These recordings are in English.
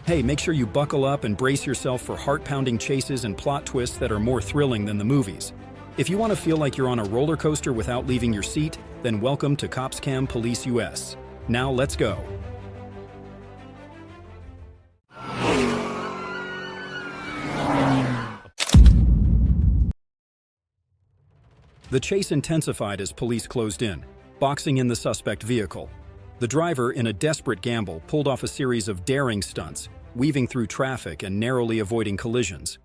Hey, make sure you buckle up and brace yourself for heart-pounding chases and plot twists that are more thrilling than the movies. If you want to feel like you're on a roller coaster without leaving your seat, then welcome to COPSCAM Police US. Now let's go. The chase intensified as police closed in, boxing in the suspect vehicle. The driver, in a desperate gamble, pulled off a series of daring stunts, weaving through traffic and narrowly avoiding collisions.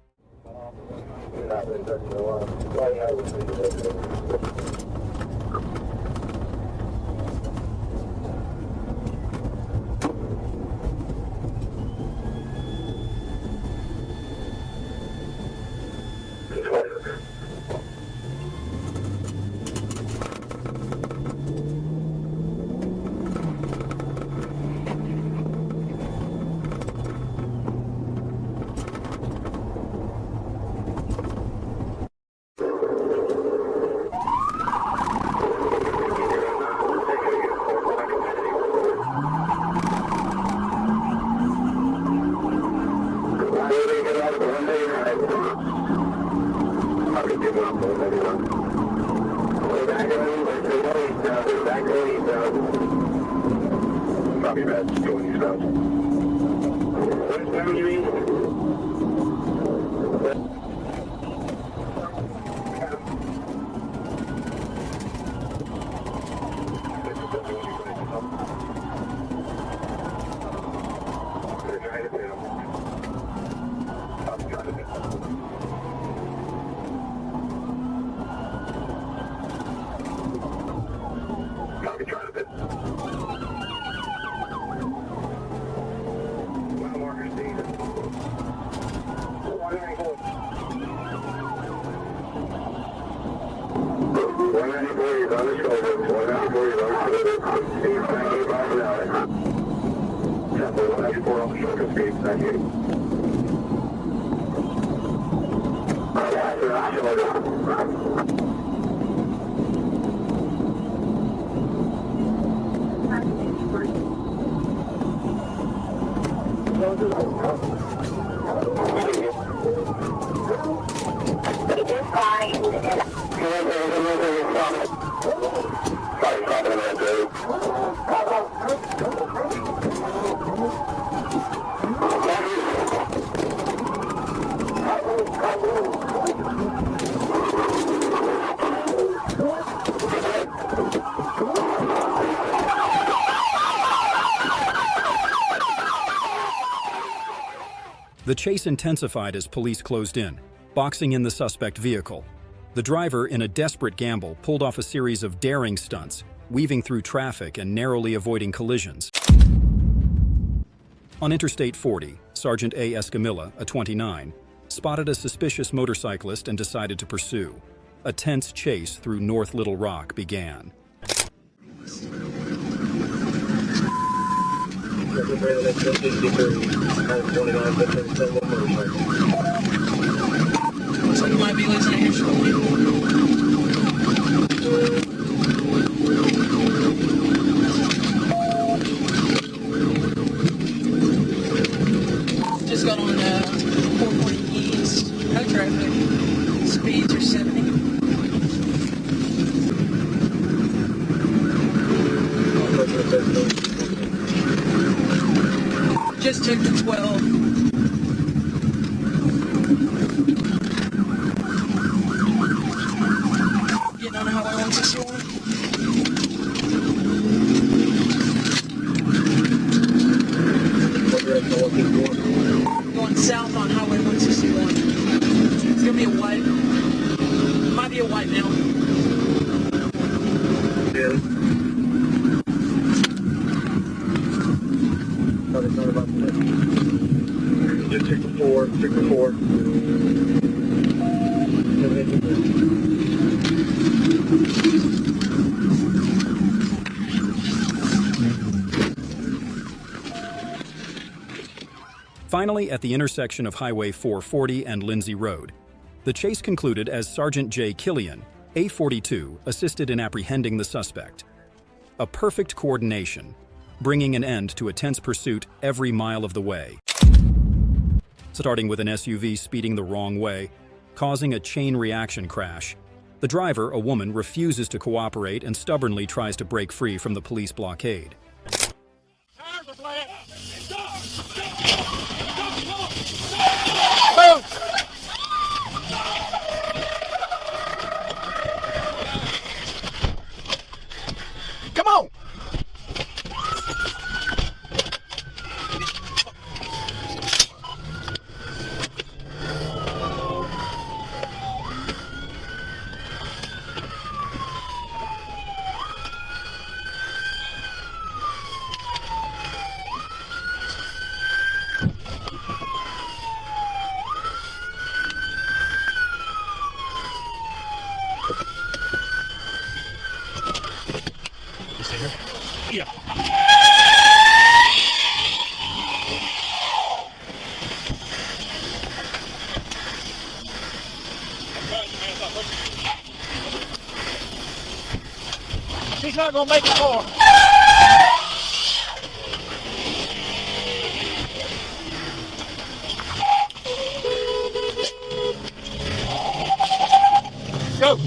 The chase intensified as police closed in, boxing in the suspect vehicle. The driver, in a desperate gamble, pulled off a series of daring stunts, weaving through traffic and narrowly avoiding collisions. On Interstate 40, Sergeant A. Escamilla, a 29, spotted a suspicious motorcyclist and decided to pursue. A tense chase through North Little Rock began. Looks like it might be losing a here shortly. Just got on 440 east, no traffic. Speeds are 70. Just took the 12. Getting on the highway 161. Going south on highway 161. It's gonna be a white. Might be a white now. Yeah. Not about that. Just took the 4, took the 4. Finally, at the intersection of Highway 440 and Lindsay Road, the chase concluded as Sergeant J. Killian, A42, assisted in apprehending the suspect. A perfect coordination, bringing an end to a tense pursuit every mile of the way. Starting with an SUV speeding the wrong way, causing a chain reaction crash. The driver, a woman, refuses to cooperate and stubbornly tries to break free from the police blockade. Come on! Yeah. She's not gonna make it far. Go.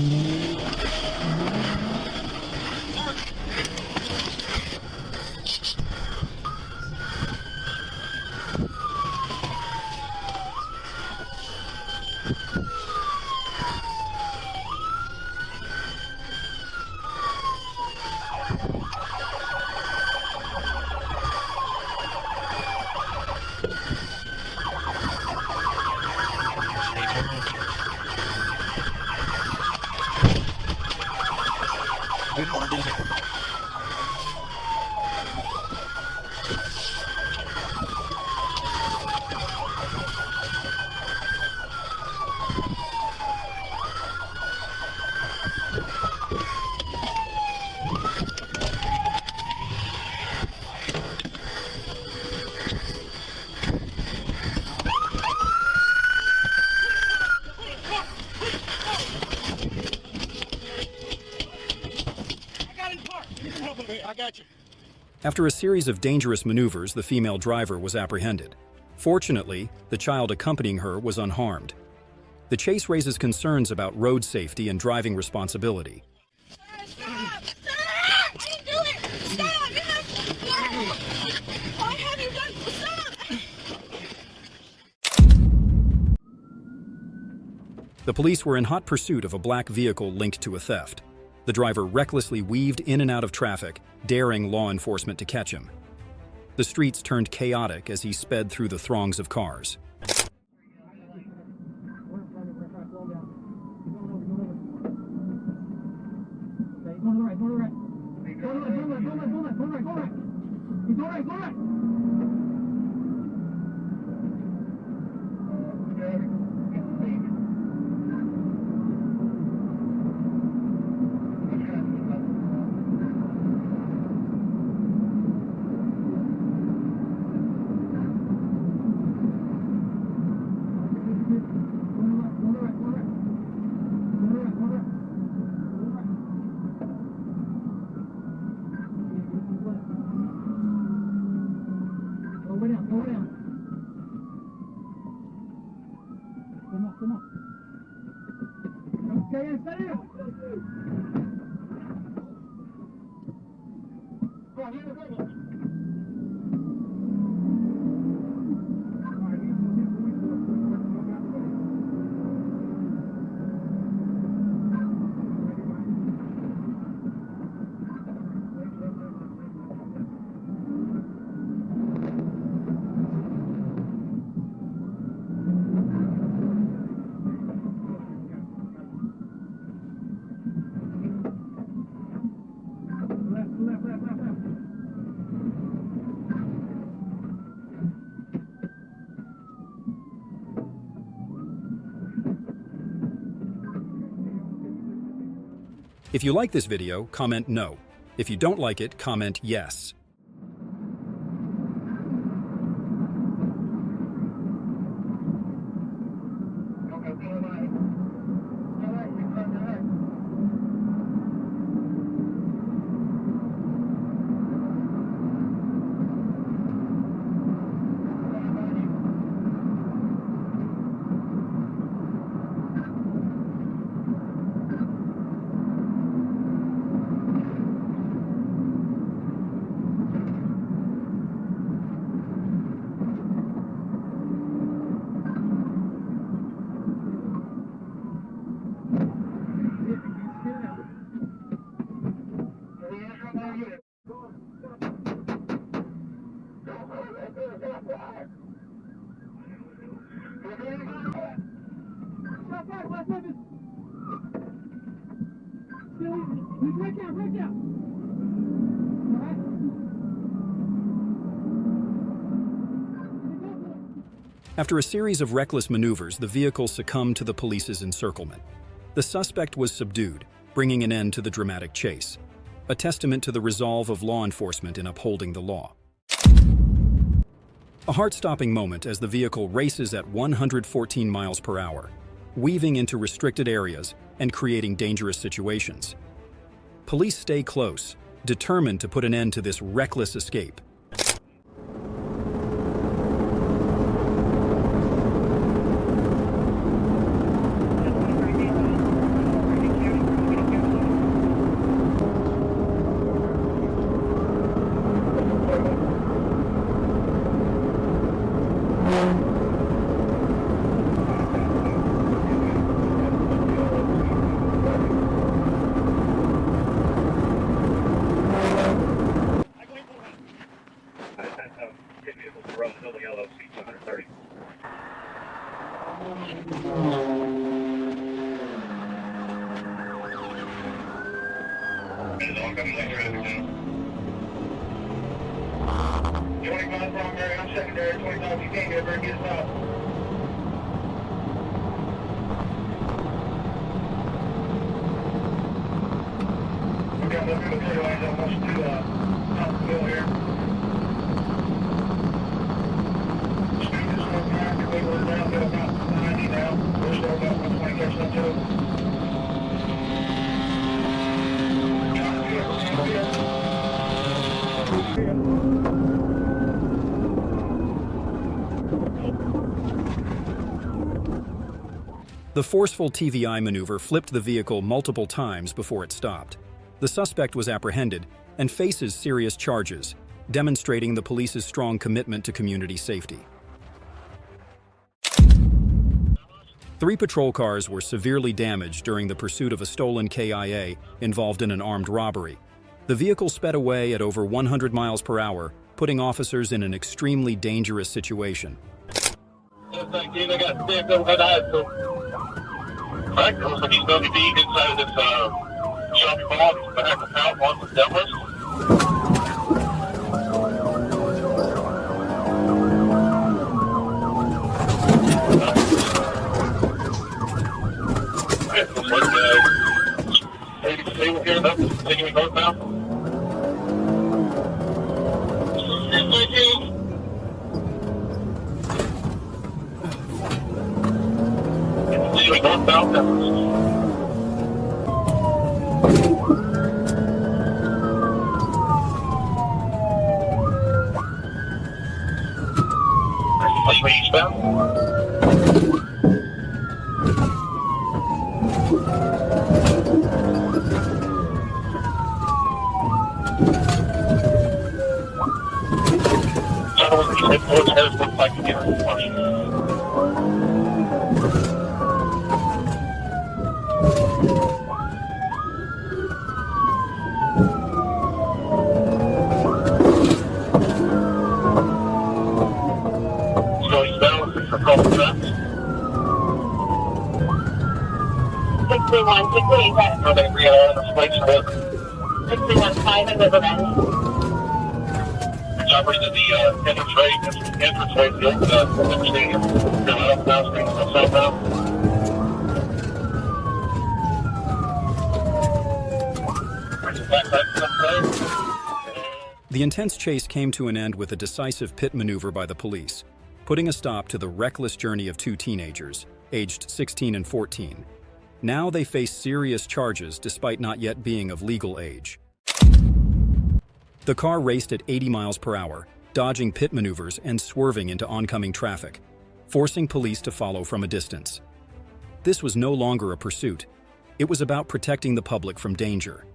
Good morning. I got you. After a series of dangerous maneuvers, the female driver was apprehended. Fortunately, the child accompanying her was unharmed. The chase raises concerns about road safety and driving responsibility. Stop! Stop! I didn't do it! Stop! You have... Why have you done... Stop! The police were in hot pursuit of a black vehicle linked to a theft. The driver recklessly weaved in and out of traffic, daring law enforcement to catch him. The streets turned chaotic as he sped through the throngs of cars. If you like this video, comment no. If you don't like it, comment yes. After a series of reckless maneuvers, the vehicle succumbed to the police's encirclement. The suspect was subdued, bringing an end to the dramatic chase, a testament to the resolve of law enforcement in upholding the law. A heart-stopping moment as the vehicle races at 114 miles per hour, weaving into restricted areas and creating dangerous situations. Police stay close, determined to put an end to this reckless escape. The forceful TVI maneuver flipped the vehicle multiple times before it stopped. The suspect was apprehended and faces serious charges, demonstrating the police's strong commitment to community safety. 3 patrol cars were severely damaged during the pursuit of a stolen KIA involved in an armed robbery. The vehicle sped away at over 100 miles per hour, putting officers in an extremely dangerous situation. Right, looks like he's going to be inside of this shopping mall. He's back out on the Helmetless. Right, looks like stable here, that's continuing northbound. Continuing northbound, eastbound. Operating to the entranceway to the Interstate. Southbound. The intense chase came to an end with a decisive pit maneuver by the police, putting a stop to the reckless journey of 2 teenagers, aged 16 and 14. Now they face serious charges despite not yet being of legal age. The car raced at 80 miles per hour, dodging pit maneuvers and swerving into oncoming traffic, forcing police to follow from a distance. This was no longer a pursuit. It was about protecting the public from danger.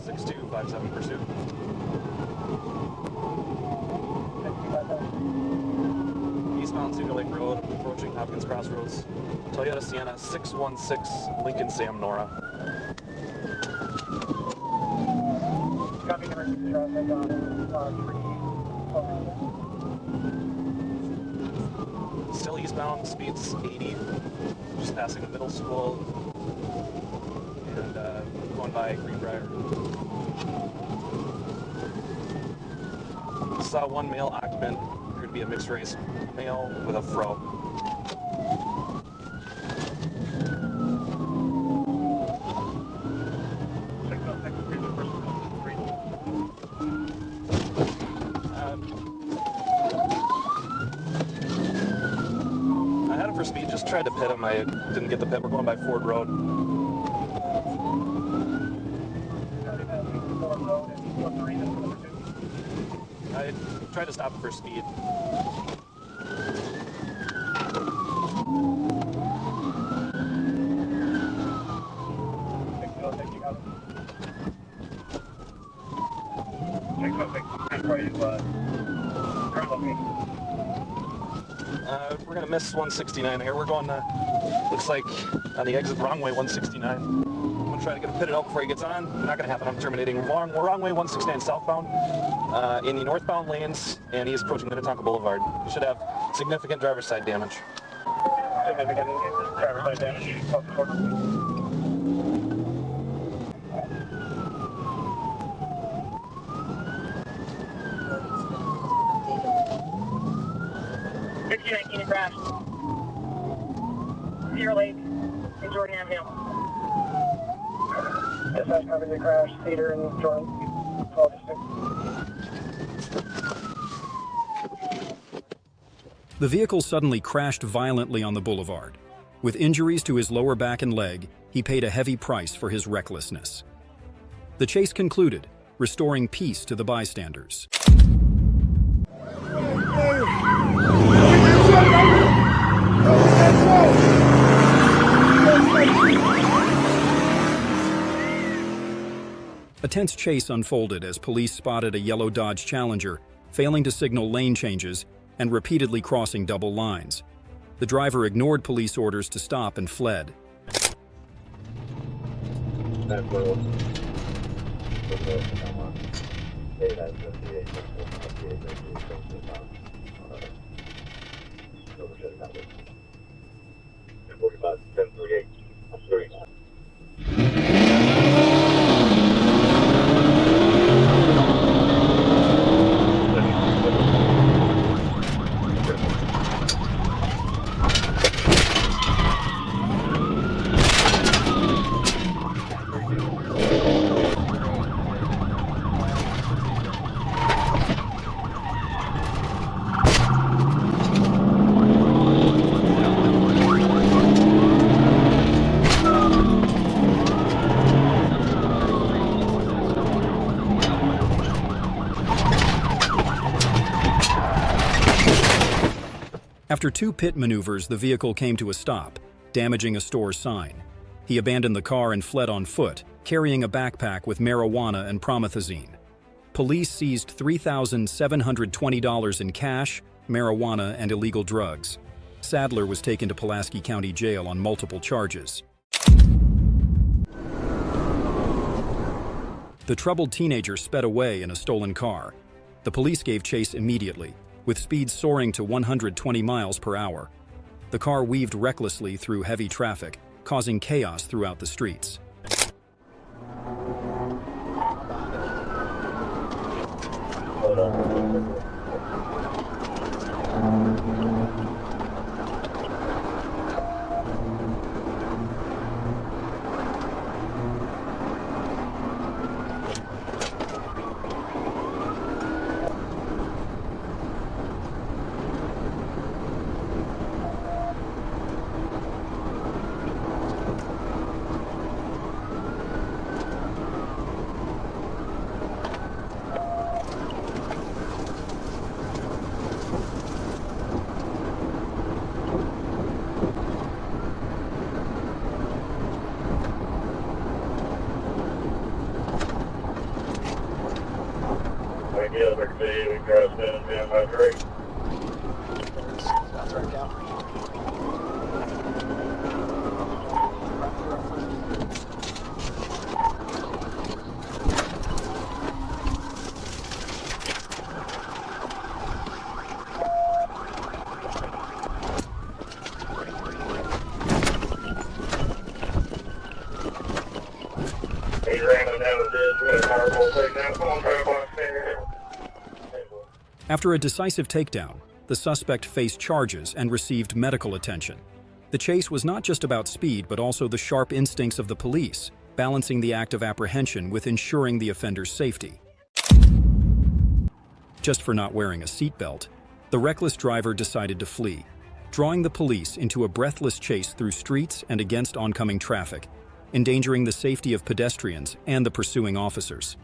6257 pursuit. Eastbound Cedar Lake Road, approaching Hopkins Crossroads. Toyota Sienna 616, Lincoln Sam Nora. Copy number 6 traffic on 3. Still eastbound, speeds 80, just passing a middle school. by Greenbrier. Saw one male occupant, appeared to be a mixed race male with a fro. I had him for speed, just tried to pit him. I didn't get the pit. We're going by Ford Road. I tried to stop him for speed. We're gonna miss 169 here. We're going, looks like on the exit wrong way 169. I'm gonna try to get him pitted out before he gets on. Not gonna happen. I'm terminating wrong way 169 southbound in the northbound lanes, and he is approaching Minnetonka Boulevard. He should have significant driver's side damage. Significant driver's side damage. Crash. Cedar Lake in Jordan Avenue. Dispatch covered the crash, Cedar and Jordan. 12 The vehicle suddenly crashed violently on the boulevard. With injuries to his lower back and leg, he paid a heavy price for his recklessness. The chase concluded, restoring peace to the bystanders. A tense chase unfolded as police spotted a yellow Dodge Challenger, failing to signal lane changes and repeatedly crossing double lines. The driver ignored police orders to stop and fled. After two pit maneuvers, the vehicle came to a stop, damaging a store sign. He abandoned the car and fled on foot, carrying a backpack with marijuana and promethazine. Police seized $3,720 in cash, marijuana, and illegal drugs. Sadler was taken to Pulaski County Jail on multiple charges. The troubled teenager sped away in a stolen car. The police gave chase immediately, with speeds soaring to 120 miles per hour. The car weaved recklessly through heavy traffic, causing chaos throughout the streets. After a decisive takedown, the suspect faced charges and received medical attention. The chase was not just about speed, but also the sharp instincts of the police, balancing the act of apprehension with ensuring the offender's safety. Just for not wearing a seatbelt, the reckless driver decided to flee, drawing the police into a breathless chase through streets and against oncoming traffic, endangering the safety of pedestrians and the pursuing officers.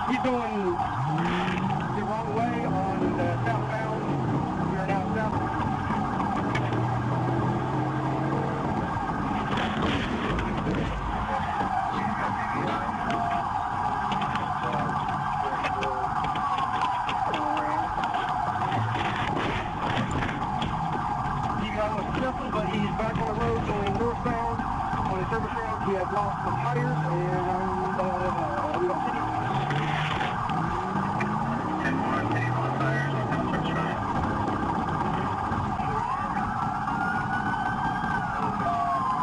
He's going the wrong way on the southbound. We are now south. He got a scuffle, but he's back on the road going northbound on the service road. He had lost some tires and we don't see him.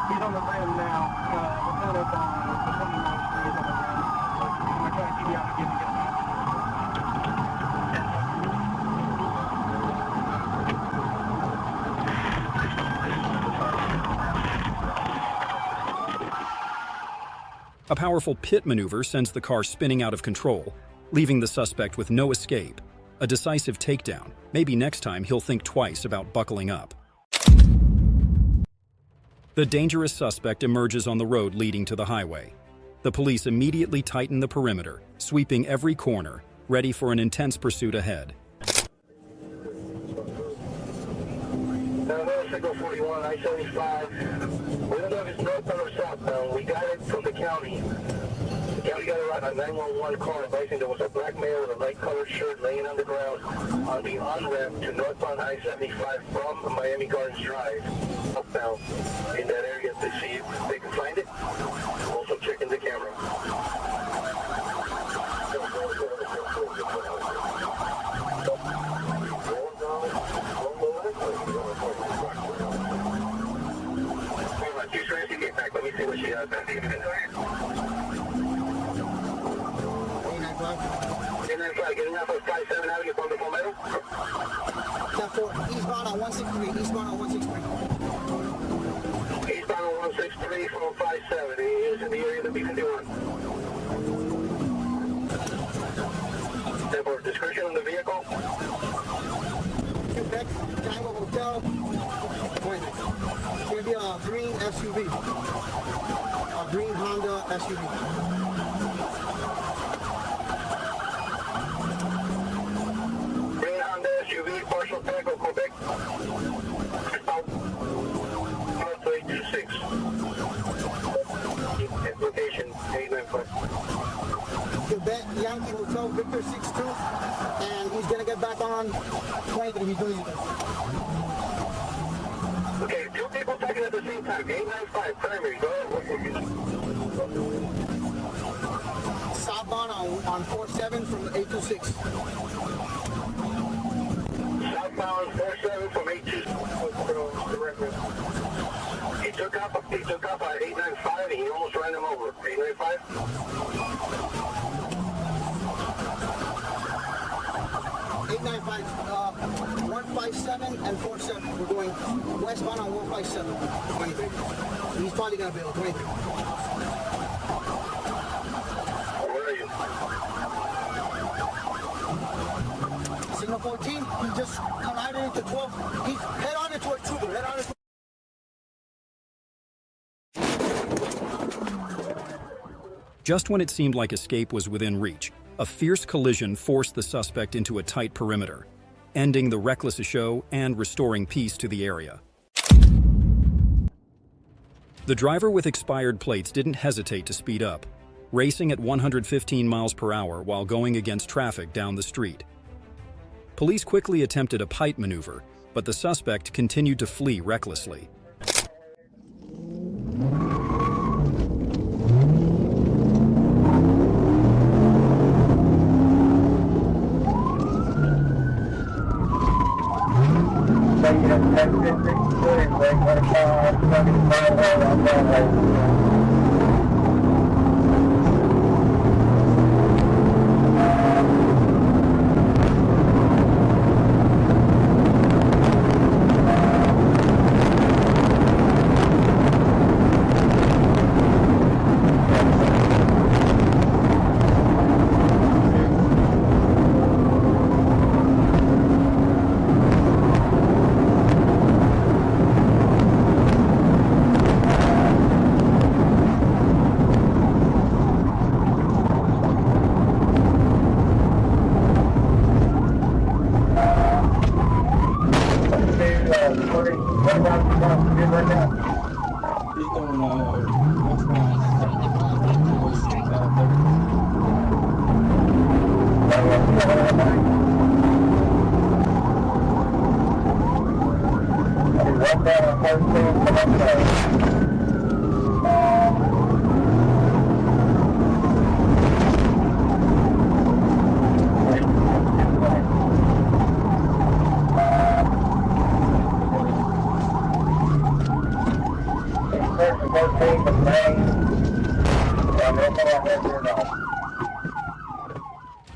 He's on the rim now. We're kind of on the 29th Street. He's on the rim. I'm going to try to keep you out again to get him. A powerful pit maneuver sends the car spinning out of control, leaving the suspect with no escape. A decisive takedown. Maybe next time he'll think twice about buckling up. The dangerous suspect emerges on the road leading to the highway. The police immediately tighten the perimeter, sweeping every corner, ready for an intense pursuit ahead. Signal 41, I-75. We don't know if it's northbound or southbound. We got it from the county. The county got it right on 911 call advising there was a black male with a light-colored shirt laying on the ground on the on-ramp to northbound I-75 from Miami Gardens Drive, southbound, in that area to see if they can find it. Also checking the camera. Let me see what she has. 895, getting off of 57 Avenue from the Palmetto. Step 4, eastbound on 163, eastbound on 163. Eastbound on 163 from 57. He is in the area of the B51. Step 4, description of the vehicle. Quebec, Tango Hotel. It's going to be a green SUV. A green Honda SUV. Green Honda SUV, partial Tango, Quebec. South 826. Location 895. Quebec, Yankee Hotel, Victor 62. And he's going to get back on 23. He's doing it. Okay, two people talking at the same time. 895, primary. Go ahead. Southbound on 47 from 826. Southbound 47 from 826. He took off at 895 and he almost ran him over. 895? by 157 and 47. We're going westbound on 157. 23. He's probably gonna be able 23. Where are you? Signal 14, he just collided into 12. He's head on into a trooper, head on into Just when it seemed like escape was within reach, a fierce collision forced the suspect into a tight perimeter, ending the reckless show and restoring peace to the area. The driver with expired plates didn't hesitate to speed up, racing at 115 miles per hour while going against traffic down the street. Police quickly attempted a pipe maneuver, but the suspect continued to flee recklessly.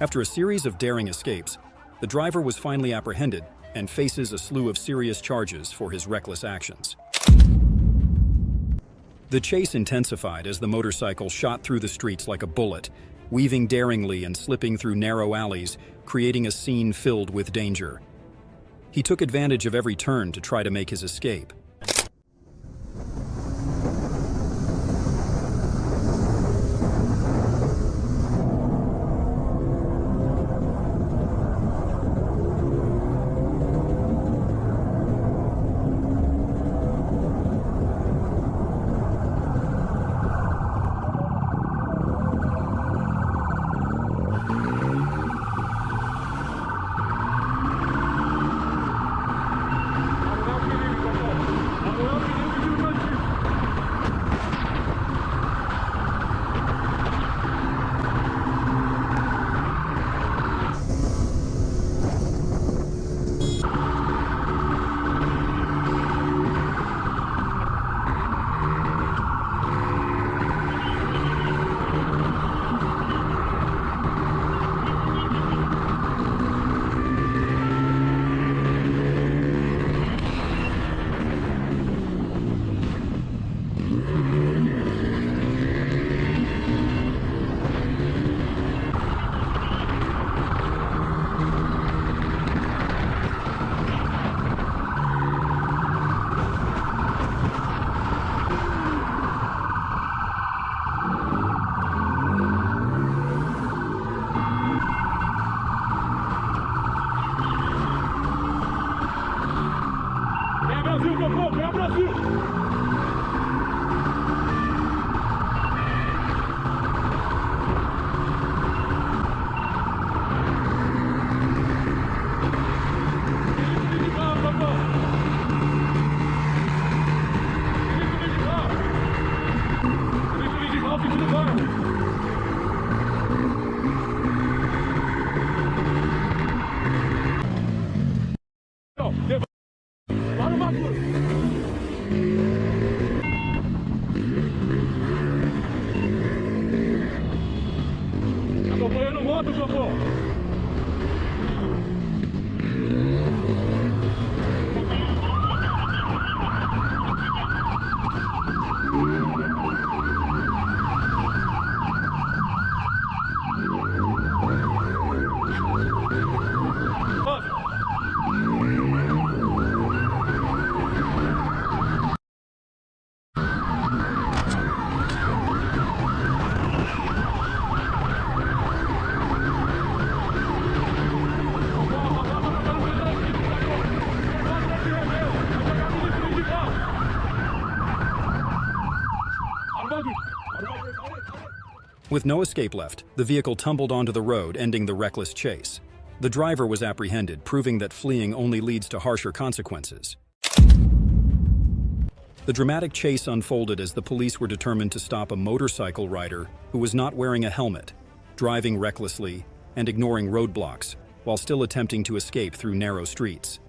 After a series of daring escapes, the driver was finally apprehended and faces a slew of serious charges for his reckless actions. The chase intensified as the motorcycle shot through the streets like a bullet, weaving daringly and slipping through narrow alleys, creating a scene filled with danger. He took advantage of every turn to try to make his escape. With no escape left, the vehicle tumbled onto the road, ending the reckless chase. The driver was apprehended, proving that fleeing only leads to harsher consequences. The dramatic chase unfolded as the police were determined to stop a motorcycle rider who was not wearing a helmet, driving recklessly, and ignoring roadblocks, while still attempting to escape through narrow streets.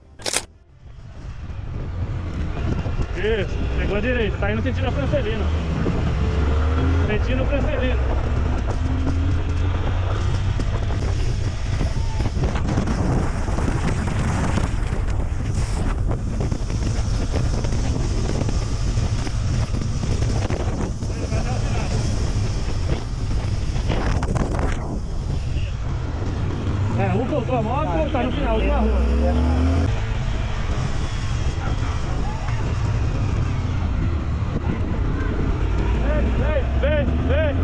Isso, pegou a direita, tá indo sentindo a Francelina. Sentindo a Francelina. Voltou a moto, tá no final de uma rua. Vem!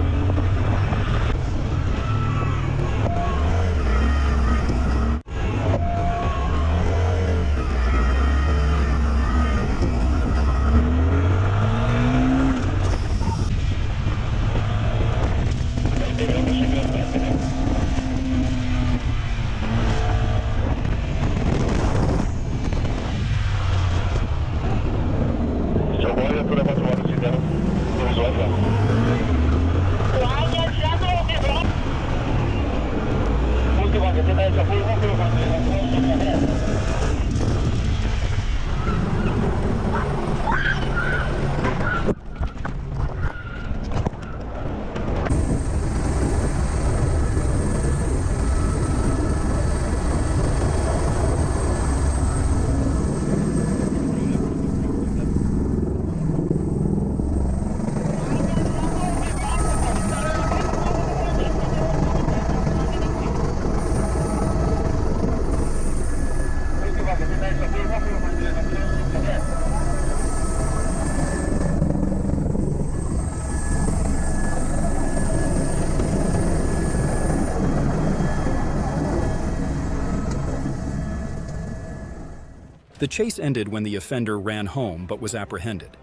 The chase ended when the offender ran home but was apprehended.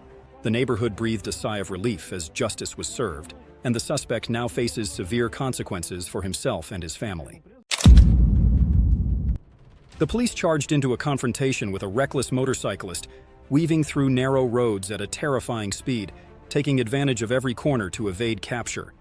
The neighborhood breathed a sigh of relief as justice was served, and the suspect now faces severe consequences for himself and his family. The police charged into a confrontation with a reckless motorcyclist, weaving through narrow roads at a terrifying speed, taking advantage of every corner to evade capture.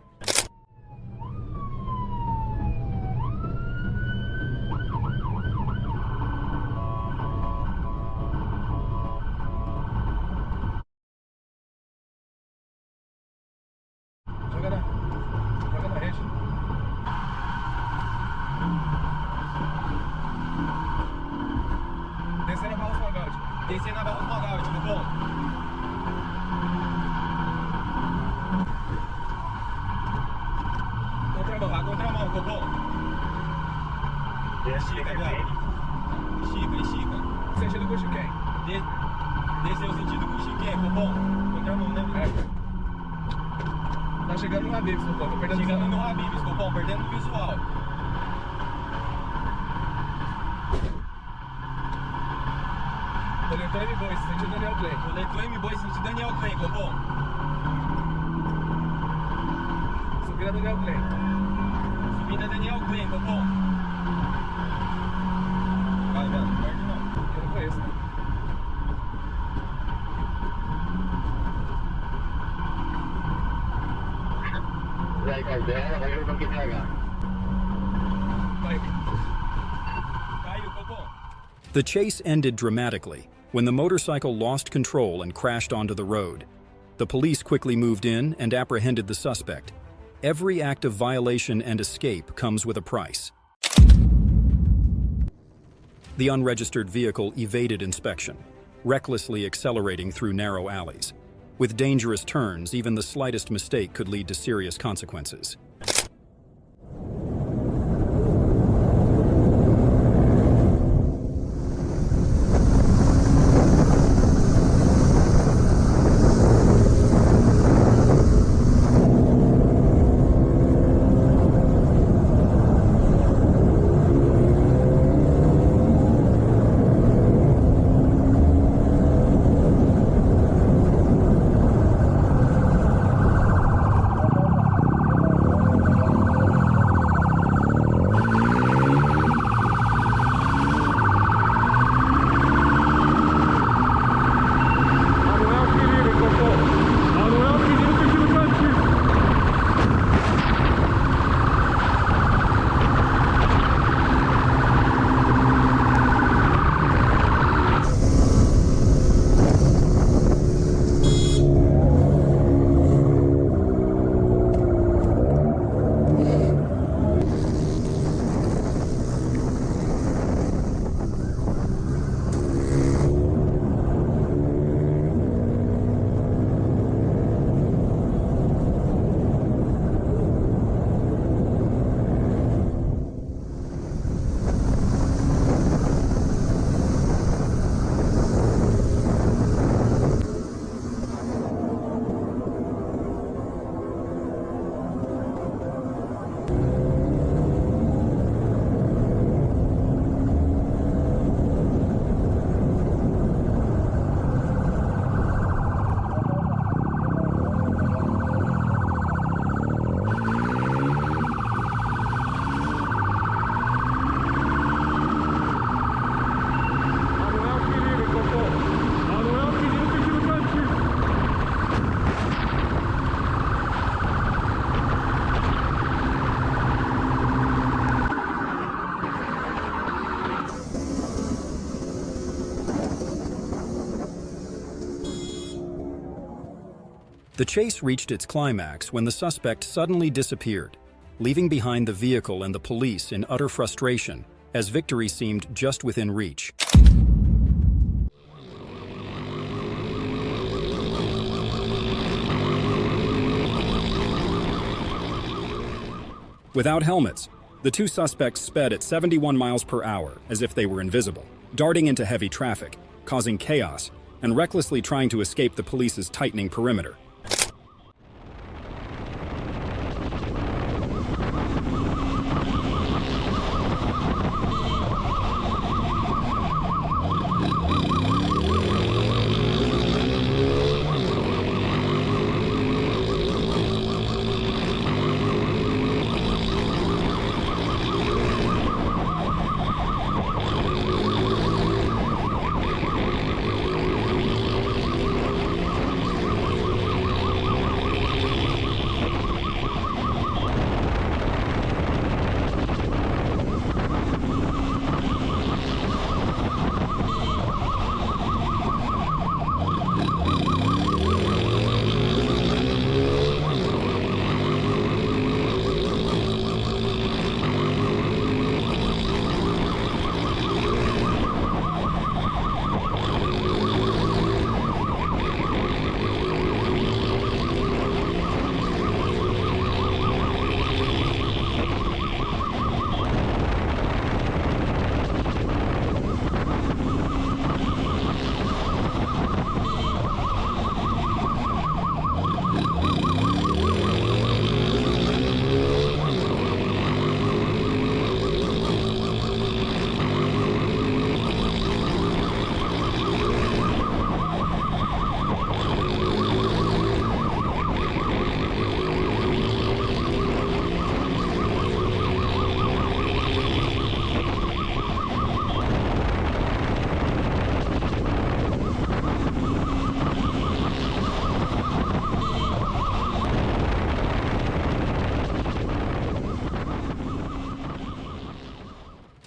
Descendo a barra modal, tá bom? Contramão, tá bom? Estica agora. Estica. Sentido com o Chiquém. Desceu o sentido com o Chiquém, tá bom? Contramão, né? Tá chegando no Habib's, Copom. Tô perdendo chegando no Habib's, Copom, perdendo o visual. Coletou M2, sentido Daniel Clay. Coletou M2, sentido Daniel Clay, Copom. Subida Daniel Clay. Subida Daniel Clay, Copom. Vai, velho, não perde não. Eu não conheço, né? E aí, Caldela, vai jogar aqui PH. Caiu, Copom. The chase ended dramatically when the motorcycle lost control and crashed onto the road. The police quickly moved in and apprehended the suspect. Every act of violation and escape comes with a price. The unregistered vehicle evaded inspection, recklessly accelerating through narrow alleys. With dangerous turns, even the slightest mistake could lead to serious consequences. The chase reached its climax when the suspect suddenly disappeared, leaving behind the vehicle and the police in utter frustration, as victory seemed just within reach. Without helmets, the two suspects sped at 71 miles per hour as if they were invisible, darting into heavy traffic, causing chaos, and recklessly trying to escape the police's tightening perimeter.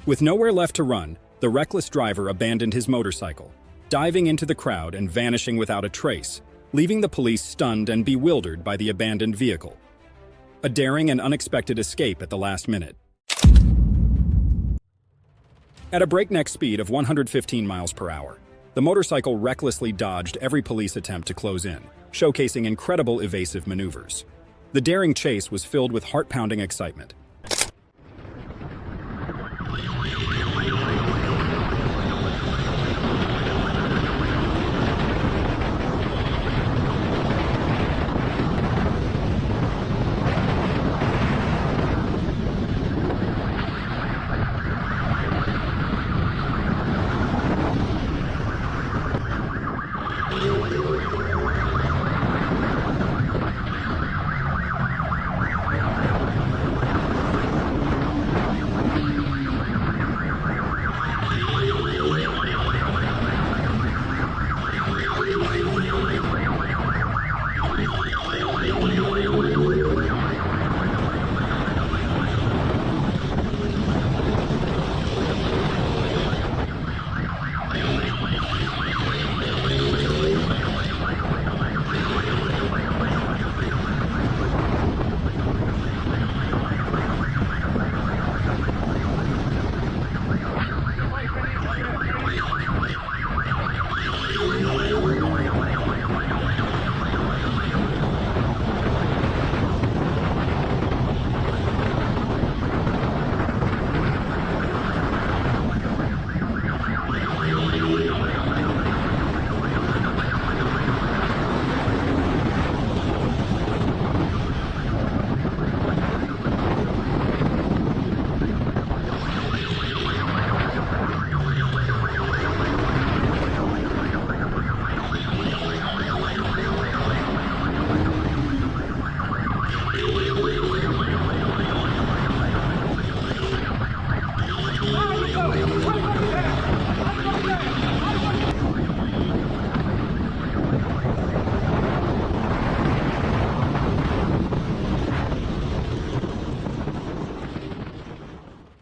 With nowhere left to run, the reckless driver abandoned his motorcycle, diving into the crowd and vanishing without a trace, leaving the police stunned and bewildered by the abandoned vehicle. A daring and unexpected escape at the last minute. At a breakneck speed of 115 miles per hour, the motorcycle recklessly dodged every police attempt to close in, showcasing incredible evasive maneuvers. The daring chase was filled with heart-pounding excitement.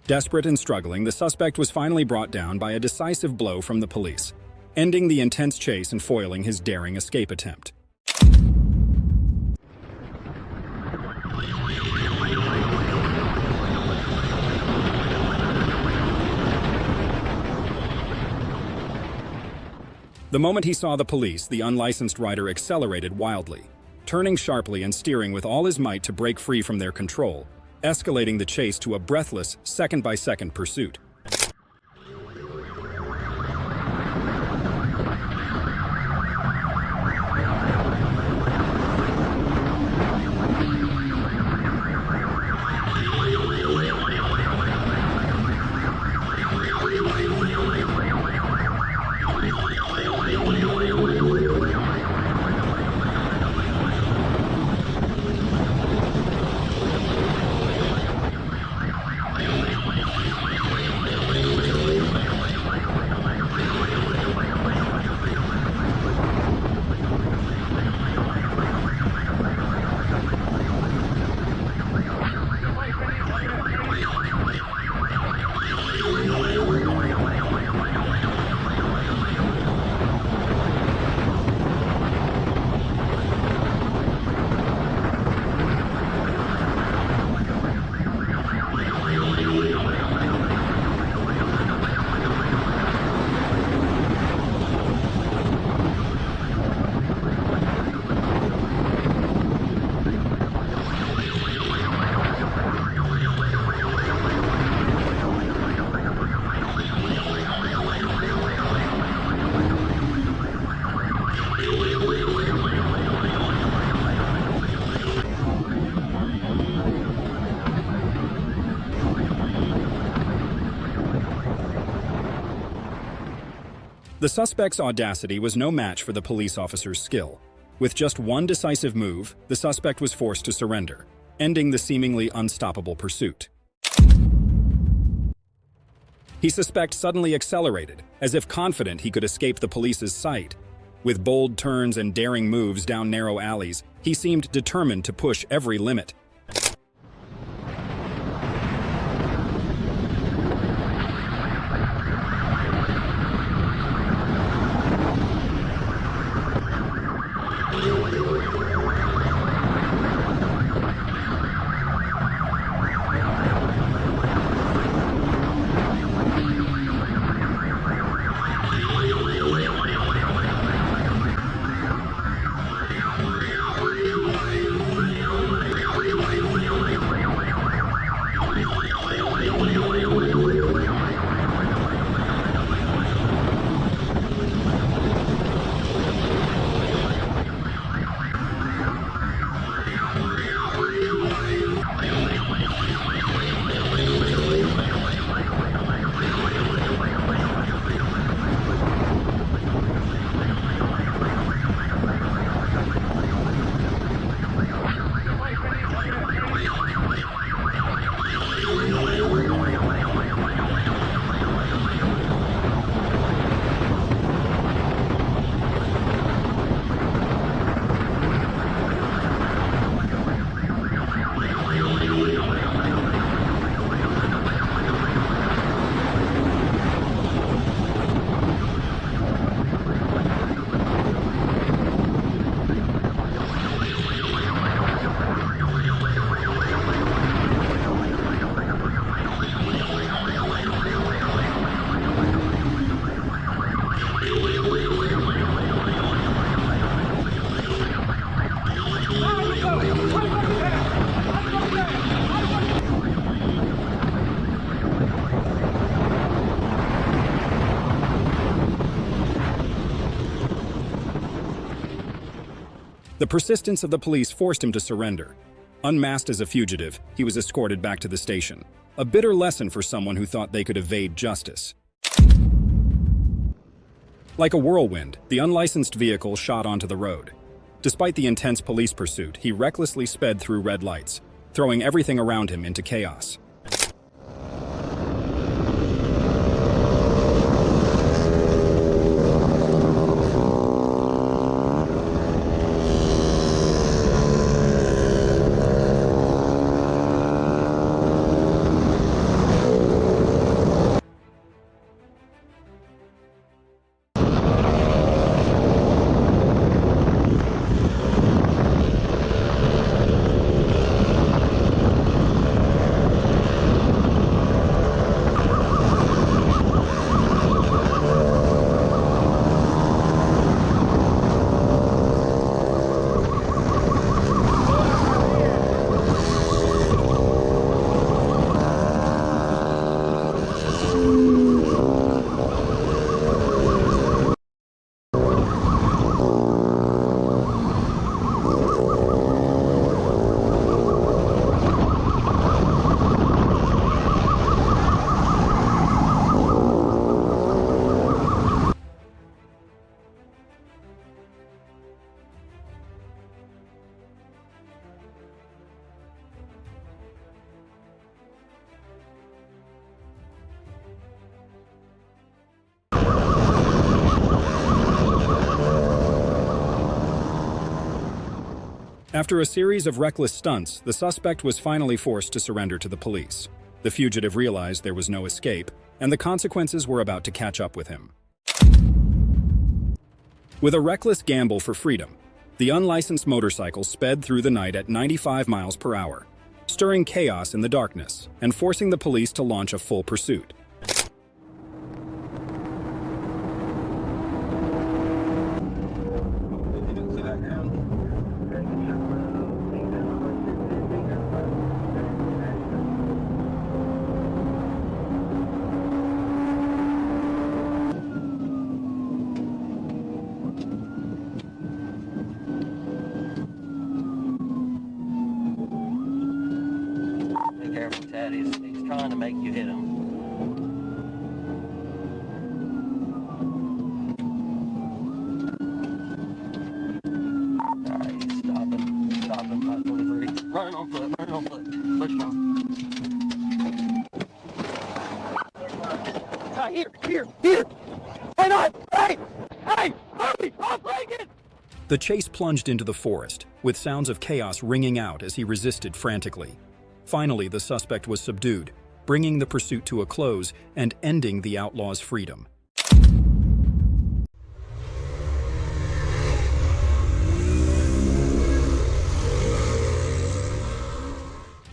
Desperate and struggling, the suspect was finally brought down by a decisive blow from the police, ending the intense chase and foiling his daring escape attempt. The moment he saw the police, the unlicensed rider accelerated wildly, turning sharply and steering with all his might to break free from their control, escalating the chase to a breathless, second-by-second pursuit. The suspect's audacity was no match for the police officer's skill. With just one decisive move, the suspect was forced to surrender, ending the seemingly unstoppable pursuit. The suspect suddenly accelerated, as if confident he could escape the police's sight. With bold turns and daring moves down narrow alleys, he seemed determined to push every limit. The persistence of the police forced him to surrender. Unmasked as a fugitive, he was escorted back to the station. A bitter lesson for someone who thought they could evade justice. Like a whirlwind, the unlicensed vehicle shot onto the road. Despite the intense police pursuit, he recklessly sped through red lights, throwing everything around him into chaos. After a series of reckless stunts, the suspect was finally forced to surrender to the police. The fugitive realized there was no escape, and the consequences were about to catch up with him. With a reckless gamble for freedom, the unlicensed motorcycle sped through the night at 95 miles per hour, stirring chaos in the darkness and forcing the police to launch a full pursuit. He's trying to make you hit him. Alright, he's stopping. Stopping 523. Running on foot, running on foot. Push him. Here! Hang on! Hey! Hurry! I'll break it! The chase plunged into the forest, with sounds of chaos ringing out as he resisted frantically. Finally, the suspect was subdued, bringing the pursuit to a close and ending the outlaw's freedom.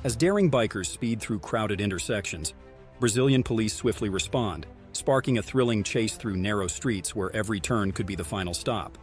As daring bikers speed through crowded intersections, Brazilian police swiftly respond, sparking a thrilling chase through narrow streets where every turn could be the final stop.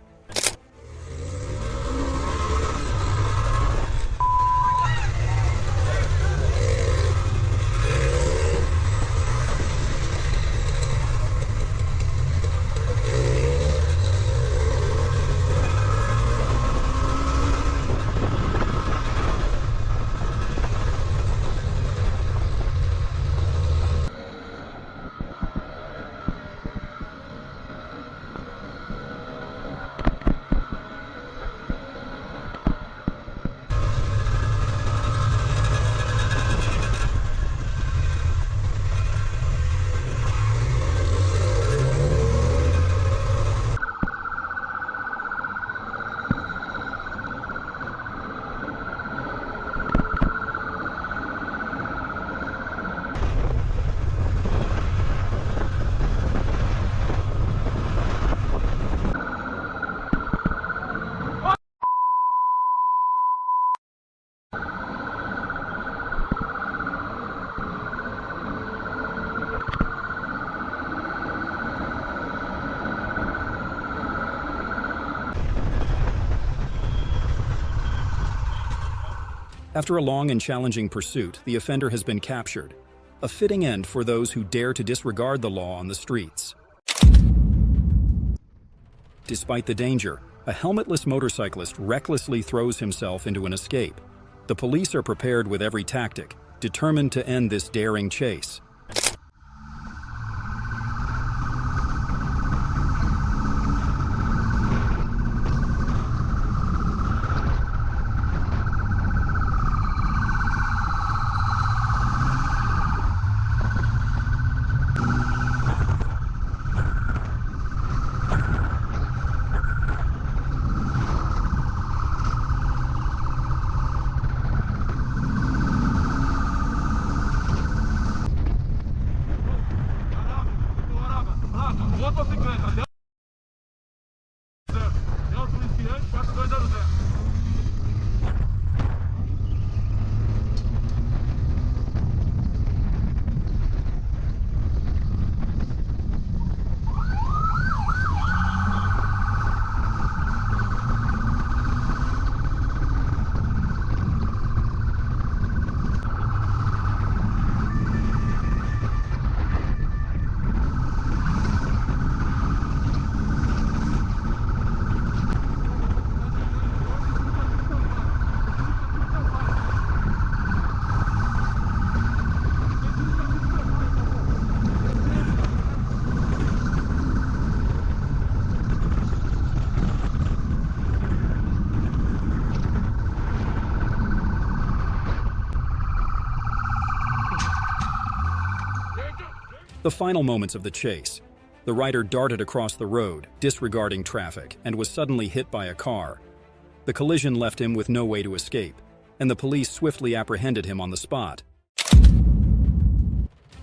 After a long and challenging pursuit, the offender has been captured. A fitting end for those who dare to disregard the law on the streets. Despite the danger, a helmetless motorcyclist recklessly throws himself into an escape. The police are prepared with every tactic, determined to end this daring chase. The final moments of the chase. The rider darted across the road, disregarding traffic, and was suddenly hit by a car. The collision left him with no way to escape, and the police swiftly apprehended him on the spot.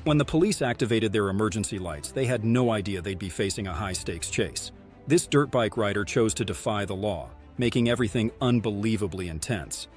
When the police activated their emergency lights, they had no idea they'd be facing a high-stakes chase. This dirt bike rider chose to defy the law, making everything unbelievably intense.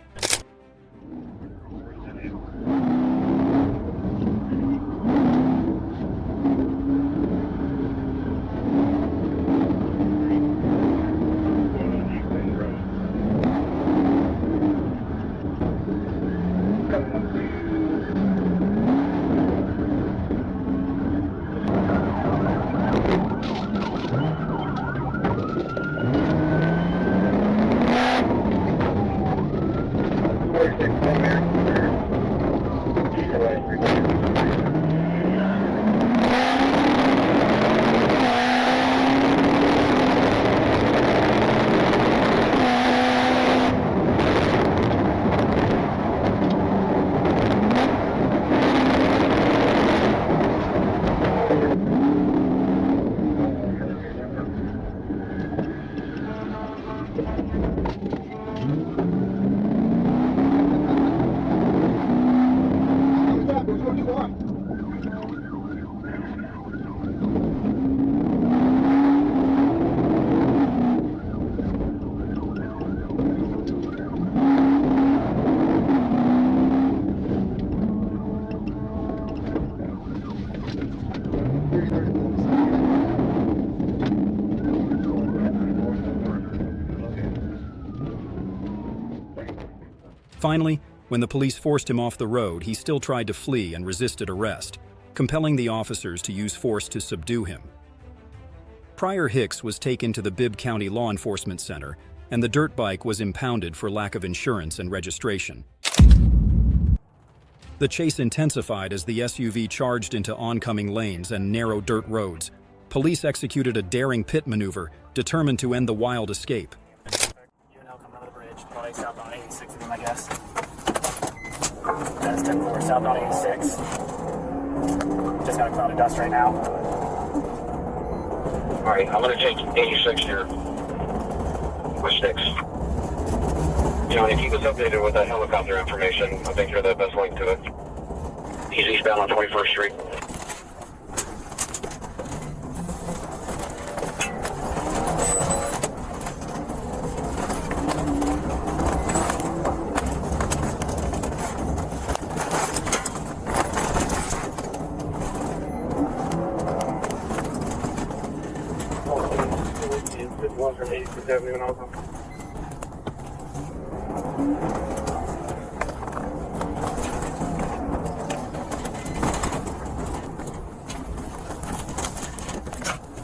Finally, when the police forced him off the road, he still tried to flee and resisted arrest, compelling the officers to use force to subdue him. Pryor Hicks was taken to the Bibb County Law Enforcement Center, and the dirt bike was impounded for lack of insurance and registration. The chase intensified as the SUV charged into oncoming lanes and narrow dirt roads. Police executed a daring pit maneuver, determined to end the wild escape. Coming over the bridge, probably southbound 86 of them, I guess. That's 10-4, southbound 86. Just got a cloud of dust right now. Alright, I'm going to take 86 here. With sticks. Johnny, keep us updated with that helicopter information. I think you're the best link to it. He's eastbound on 21st Street.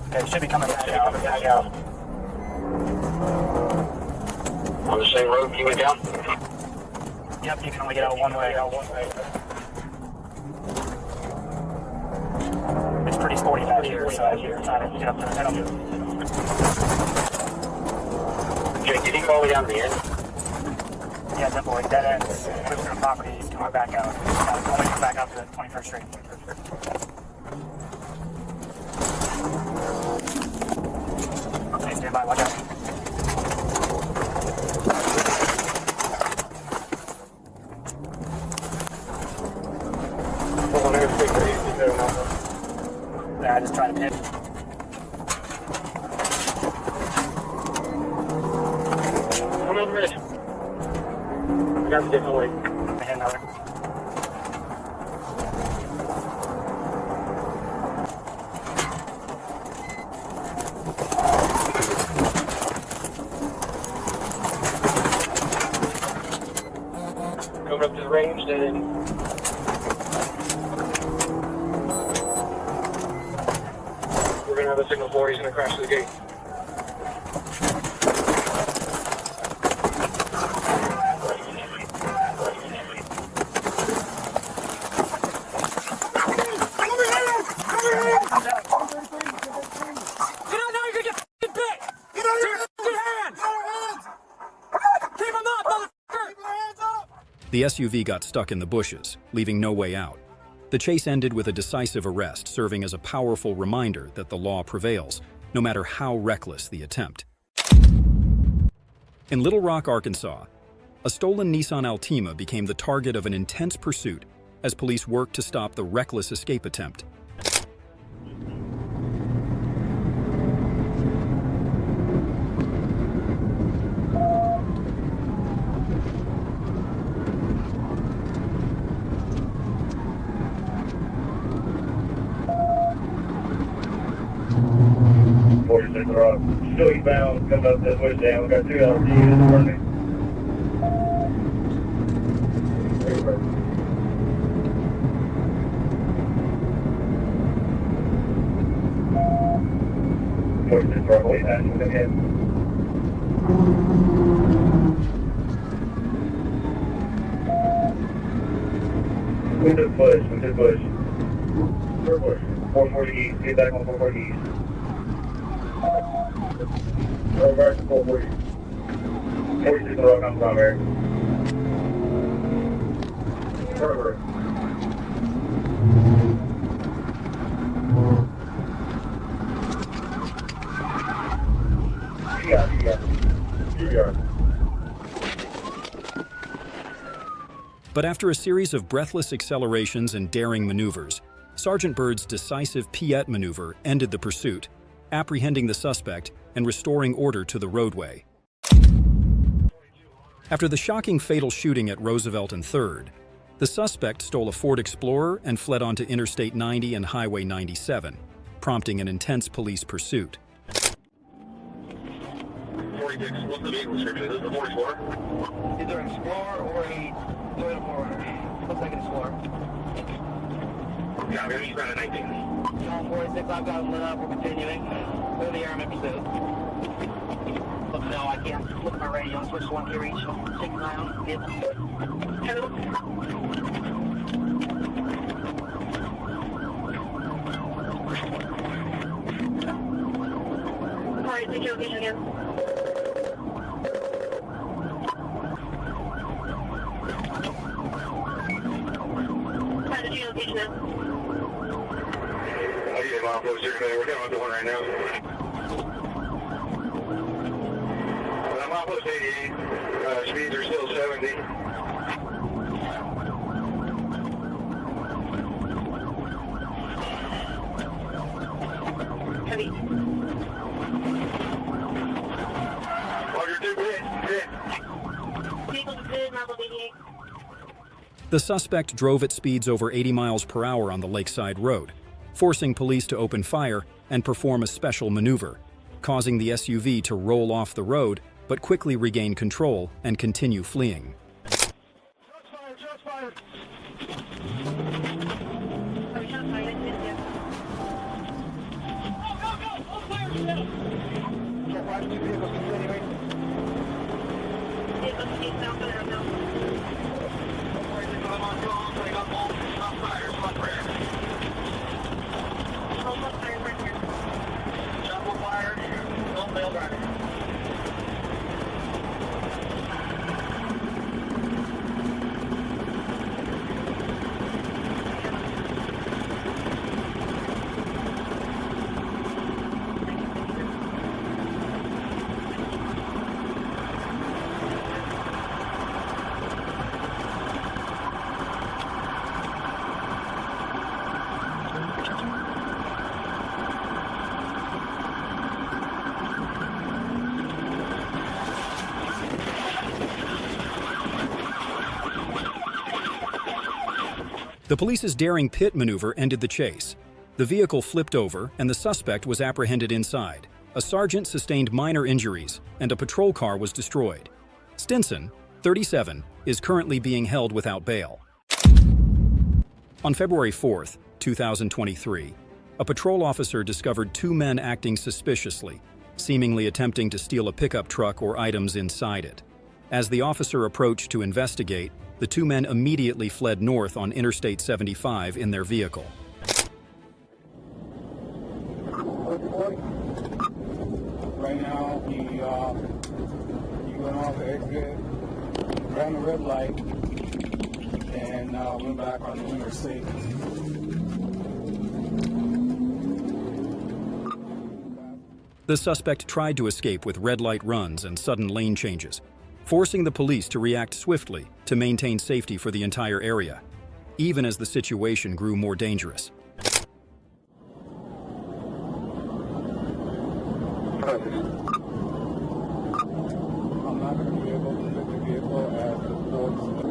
Okay, should be coming back out. On the same road you went down? Yep, you can only get out one way. It's pretty sporty back here, so you're trying to get up to the middle. Jake, did he go all the way down to the end? Yeah, definitely. Dead ends. Moving through property, he's coming back out. Only come back out to 21st Street. Okay, stand by, watch out. Yeah, I just try to pin. Come over the bridge. I got the different way. I hit another. Coming up to the range, then. We're going to have a signal for he's going to crash through the gate. The SUV got stuck in the bushes, leaving no way out. The chase ended with a decisive arrest, serving as a powerful reminder that the law prevails, no matter how reckless the attempt. In Little Rock, Arkansas, a stolen Nissan Altima became the target of an intense pursuit as police worked to stop the reckless escape attempt. Still eastbound, coming up this way down. We got 2 LRTs in front of me. We took push. 440 east. Get back on 440 east. Back to 440. 46 Rock on primary. Further. But after a series of breathless accelerations and daring maneuvers, Sergeant Byrd's decisive Piet maneuver ended the pursuit, apprehending the suspect and restoring order to the roadway. After the shocking fatal shooting at Roosevelt and 3rd, the suspect stole a Ford Explorer and fled onto Interstate 90 and Highway 97, prompting an intense police pursuit. 46, what's the vehicle description? Is this the 44? Either an Explorer or a Toyota 4Runner. Looks like an Explorer. Yeah, we're eastbound at 19. John 46, I've got him lit up. We're continuing. Clear the air, I'm in pursuit. Look, no, I can't look at my radio. Switch to 1 key reach. 69. Yep. Hello. Alright, take your location again. Find the geolocation now. Okay, mile closer. We're down to 1 right now. I'm almost 88. Speeds are still 70. Heavy. Roger, 2 good. Vehicle good, level 88. The suspect drove at speeds over 80 miles per hour on the Lakeside Road, forcing police to open fire and perform a special maneuver, causing the SUV to roll off the road but quickly regain control and continue fleeing. Shots fired. Sorry, shots fired. Yeah. Go! All fire now! Shot fired, 2 vehicles continuing. Vehicle speed south of there now. The police's daring pit maneuver ended the chase. The vehicle flipped over and the suspect was apprehended inside. A sergeant sustained minor injuries and a patrol car was destroyed. Stinson, 37, is currently being held without bail. On February 4th, 2023, a patrol officer discovered 2 men acting suspiciously, seemingly attempting to steal a pickup truck or items inside it. As the officer approached to investigate, the 2 men immediately fled north on Interstate 75 in their vehicle. Right now, he went off the exit, ran the red light, and went back on the Interstate. The suspect tried to escape with red light runs and sudden lane changes, forcing the police to react swiftly to maintain safety for the entire area, even as the situation grew more dangerous. I'm not going to be able to fit the vehicle as the force.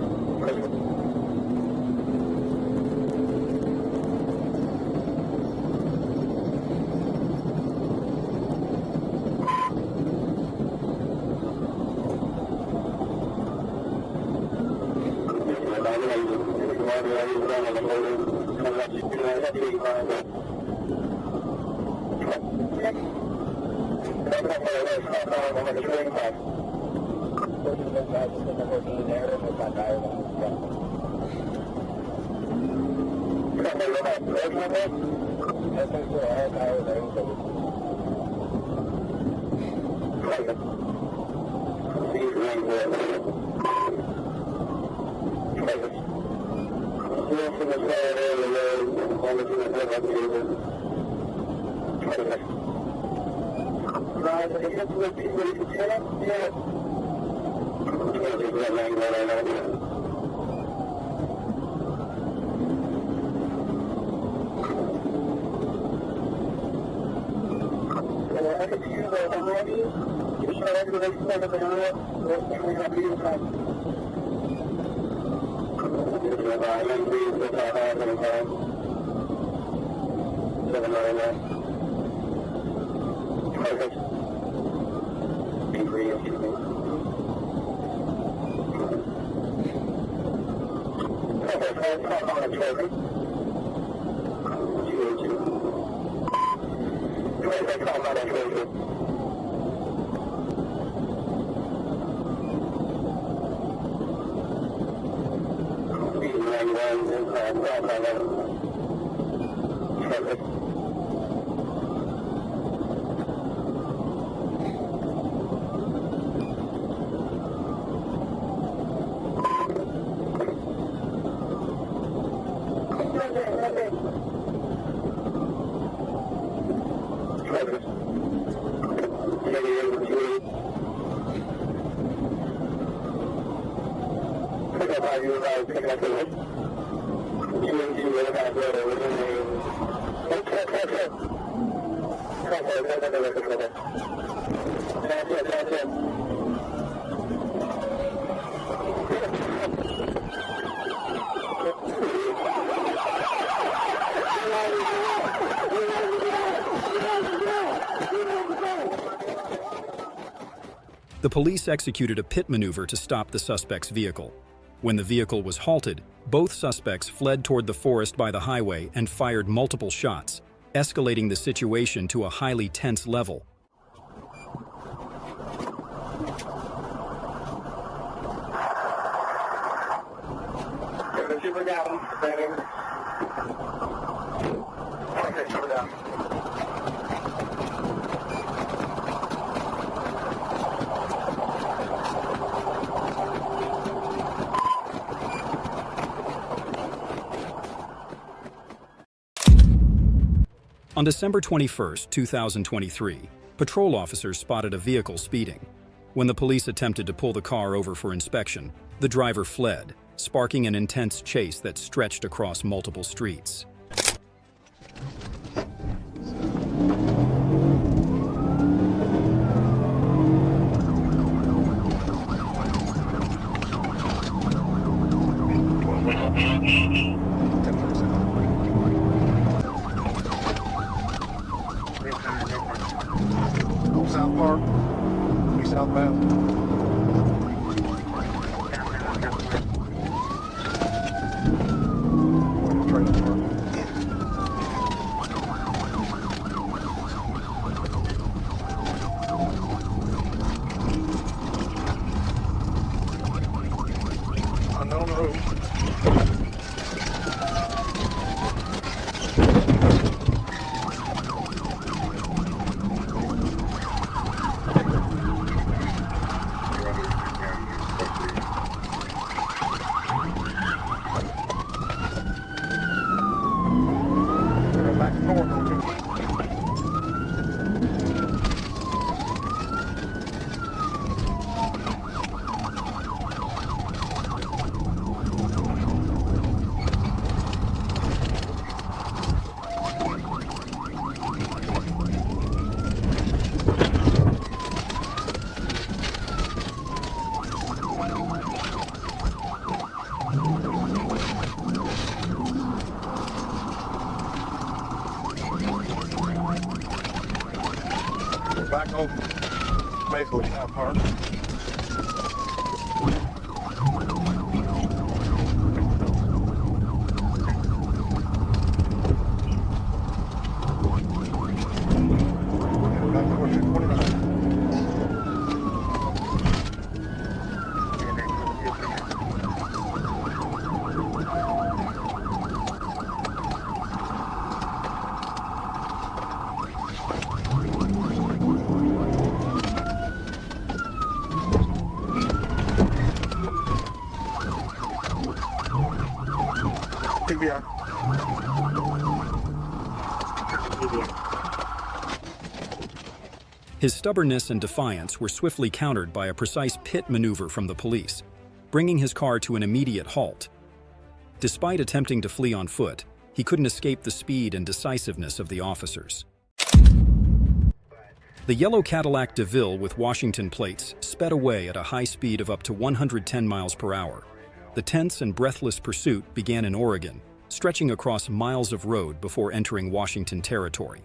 The police executed a pit maneuver to stop the suspect's vehicle. When the vehicle was halted, both suspects fled toward the forest by the highway and fired multiple shots, escalating the situation to a highly tense level. On December 21, 2023, patrol officers spotted a vehicle speeding. When the police attempted to pull the car over for inspection, the driver fled, sparking an intense chase that stretched across multiple streets. South Park, we southbound. Unknown road. back on basically South Park. His stubbornness and defiance were swiftly countered by a precise pit maneuver from the police, bringing his car to an immediate halt. Despite attempting to flee on foot, he couldn't escape the speed and decisiveness of the officers. The yellow Cadillac DeVille with Washington plates sped away at a high speed of up to 110 miles per hour. The tense and breathless pursuit began in Oregon, stretching across miles of road before entering Washington territory.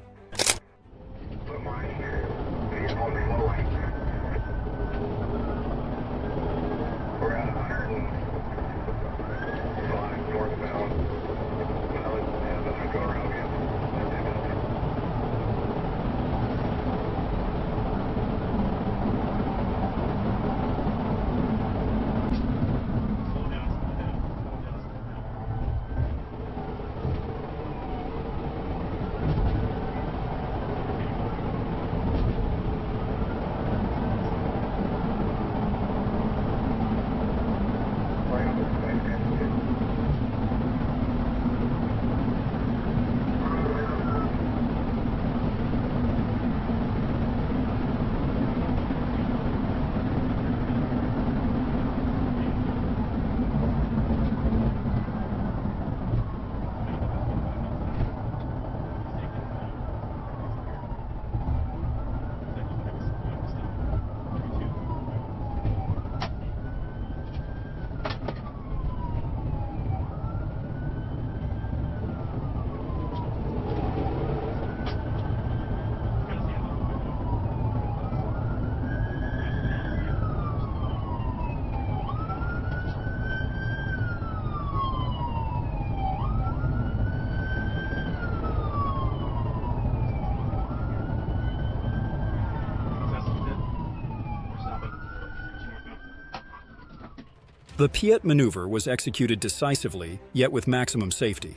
The Piet maneuver was executed decisively, yet with maximum safety.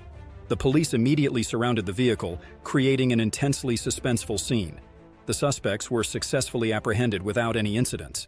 The police immediately surrounded the vehicle, creating an intensely suspenseful scene. The suspects were successfully apprehended without any incidents.